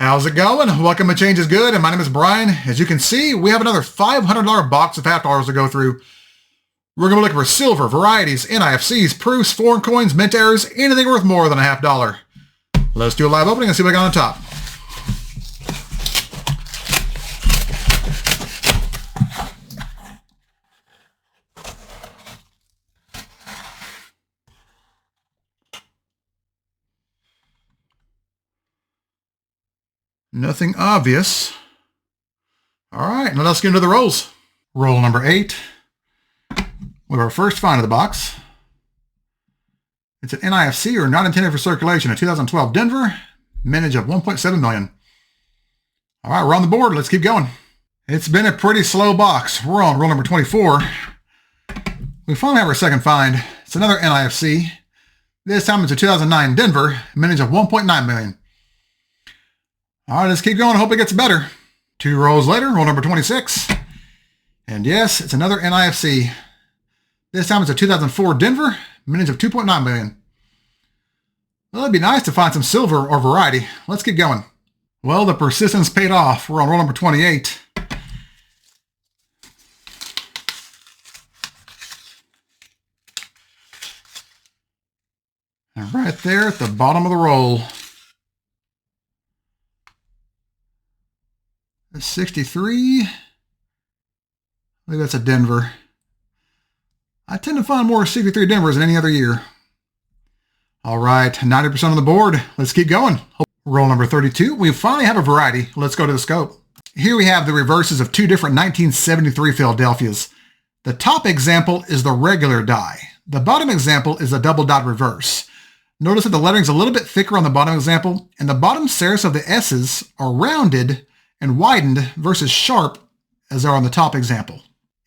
How's it going? Welcome to Change is Good, and my name is Brian. As you can see, we have another $500 box of half dollars to go through. We're going to look for silver, varieties, NIFCs, proofs, foreign coins, mint errors, anything worth more than a half dollar. Let's do a live opening and see what we got on top. Nothing obvious. All right, now let's get into the rolls. Roll number 8. We have our first find of the box. It's an NIFC, or not intended for circulation, a 2012 Denver, mintage of 1.7 million. All right, we're on the board. Let's keep going. It's been a pretty slow box. We're on roll number 24. We finally have our second find. It's another NIFC. This time it's a 2009 Denver, mintage of 1.9 million. All right, let's keep going. I hope it gets better. 2 rolls later, roll number 26. And yes, it's another NIFC. This time it's a 2004 Denver, mintage of 2.9 million. Well, it'd be nice to find some silver or variety. Let's keep going. Well, the persistence paid off. We're on roll number 28. And right there at the bottom of the roll, 63. I believe that's a Denver. I tend to find more 63 Denvers than any other year. All right, 90% on the board. Let's keep going. Roll number 32. We finally have a variety. Let's go to the scope. Here we have the reverses of 2 different 1973 Philadelphias. The top example is the regular die. The bottom example is a double dot reverse. Notice that the lettering's a little bit thicker on the bottom example, and the bottom serifs of the S's are rounded and widened versus sharp as they are on the top example.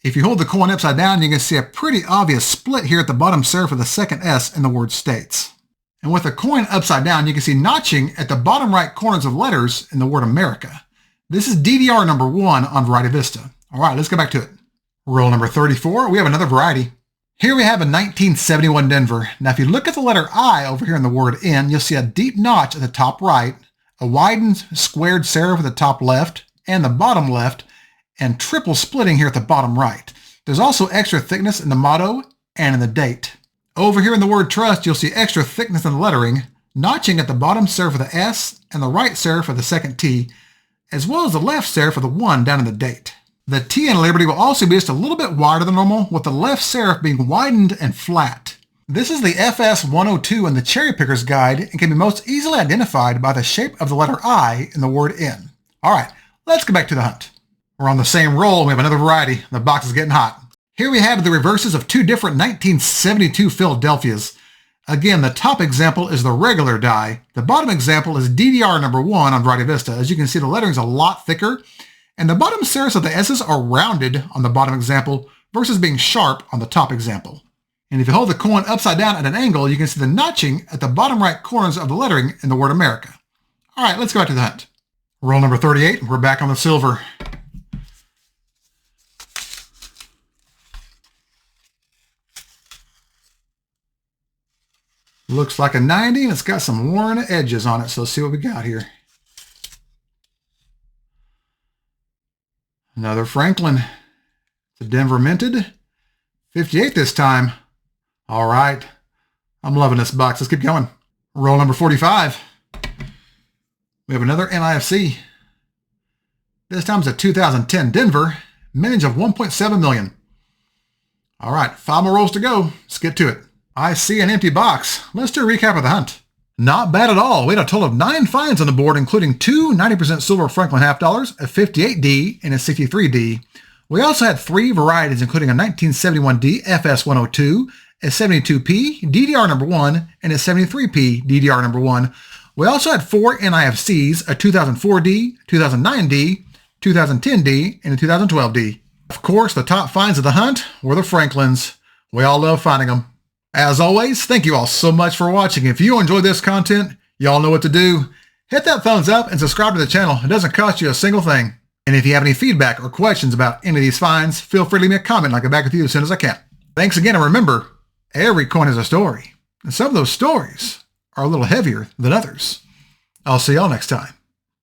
If you hold the coin upside down, you can see a pretty obvious split here at the bottom serif of the second S in the word States. And with the coin upside down, you can see notching at the bottom right corners of letters in the word America. This is DDR number 1 on Variety Vista. All right, let's go back to it. Roll number 34, we have another variety. Here we have a 1971 Denver. Now, if you look at the letter I over here in the word N, you'll see a deep notch at the top right, a widened squared serif at the top left and the bottom left, and triple splitting here at the bottom right. There's also extra thickness in the motto and in the date. Over here in the word trust, you'll see extra thickness in the lettering, notching at the bottom serif of the S and the right serif of the second T, as well as the left serif of the 1 down in the date. The T in Liberty will also be just a little bit wider than normal, with the left serif being widened and flat. This is the FS 102 in the Cherry Picker's Guide and can be most easily identified by the shape of the letter I in the word N. All right, let's get back to the hunt. We're on the same roll and we have another variety. The box is getting hot. Here we have the reverses of 2 different 1972 Philadelphias. Again, the top example is the regular die. The bottom example is DDR number 1 on Variety Vista. As you can see, the lettering is a lot thicker, and the bottom serifs of the S's are rounded on the bottom example versus being sharp on the top example. And if you hold the coin upside down at an angle, you can see the notching at the bottom right corners of the lettering in the word America. All right, let's go back to the hunt. Roll number 38, we're back on the silver. Looks like a 90, and it's got some worn edges on it, so let's see what we got here. Another Franklin. It's a Denver minted. 58 this time. All right. I'm loving this box. Let's keep going. Roll number 45. We have another NIFC. This time it's a 2010 Denver, mintage of 1.7 million. All right, 5 more rolls to go. Let's get to it. I see an empty box. Let's do a recap of the hunt. Not bad at all. We had a total of 9 finds on the board, including 2 90% silver Franklin half dollars, a 58D, and a 63D. We also had 3 varieties, including a 1971D FS 102, a 72P DDR number 1, and a 73P DDR number 1. We also had 4 NIFCs, a 2004D, 2009D, 2010D, and a 2012D. Of course, the top finds of the hunt were the Franklins. We all love finding them. As always, thank you all so much for watching. If you enjoyed this content, y'all know what to do. Hit that thumbs up and subscribe to the channel. It doesn't cost you a single thing. And if you have any feedback or questions about any of these finds, feel free to leave me a comment and I'll get back with you as soon as I can. Thanks again, and remember, every coin has a story. And some of those stories are a little heavier than others. I'll see y'all next time.